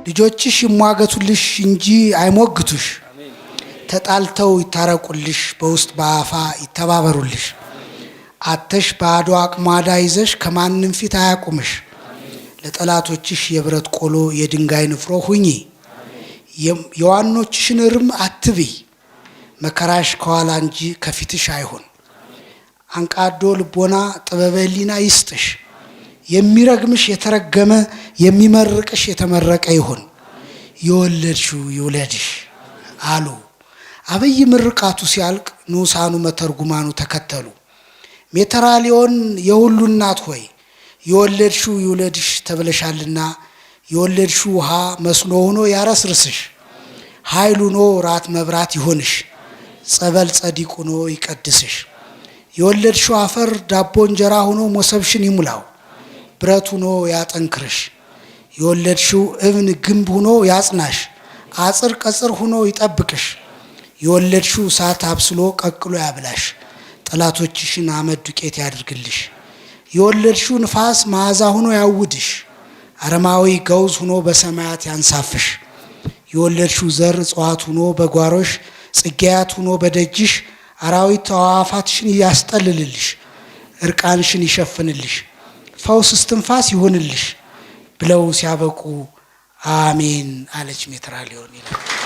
ልጆችሽ ይሟገቱልሽ እንጂ አይሞግቱሽ ተጣልተው ይታረቁልሽ በውስጥ በአፋ ይተባበሩልሽ አተሽ ባዶ አቅማዳ ይዘሽ ከማንንም ፊት አያቁምሽ ለጠላቶችሽ የብረት ቆሎ የድንጋይ ንፍሮ ሁኚ የዋኖችሽን እርም አትብይ መከራሽ ከኋላ እንጂ ከፊትሽ አይሆን አንቃዶ ልቦና ጥበበሊና ይስጥሽ የሚረግምሽ የተረገመ የሚመርቅሽ የተመረቀ ይሁን የወለድሽው ይውለድሽ አሉ አብይ ምርቃቱ ሲያልቅ ንዑሳኑ መተርጉማኑ ተከተሉ ሜትራሊዮን የሁሉ እናት ሆይ የወለድሽው ይውለድሽ ተብለሻልና የወለድሽው ውሃ መስኖ ሆኖ ያረስርስሽ ኃይል ሆኖ ራት መብራት ይሆንሽ ጸበል ጸዲቅ ሆኖ ይቀድስሽ የወለድሽው አፈር ዳቦ እንጀራ ሆኖ ሞሰብሽን ይሙላው ብረት ሆኖ ያጠንክርሽ የወለድሽው እብን ግንብ ሆኖ ያጽናሽ አጽር ቀጽር ሆኖ ይጠብቅሽ የወለድሽው እሳት አብስሎ ቀቅሎ ያብላሽ ጠላቶችሽን አመድ ዱቄት ያድርግልሽ የወለድሽው ንፋስ መዓዛ ሆኖ ያውድሽ አረማዊ ገውዝ ሆኖ በሰማያት ያንሳፍሽ የወለድሽው ዘር ጽዋት ሆኖ በጓሮሽ ጽጌያት ሆኖ በደጅሽ አራዊት ተዋፋትሽን ያስጠልልልሽ እርቃንሽን ይሸፍንልሽ ፈውስ እስትንፋስ ይሆንልሽ ብለው ሲያበቁ አሜን አለች ሜትራሊዮን ይላል።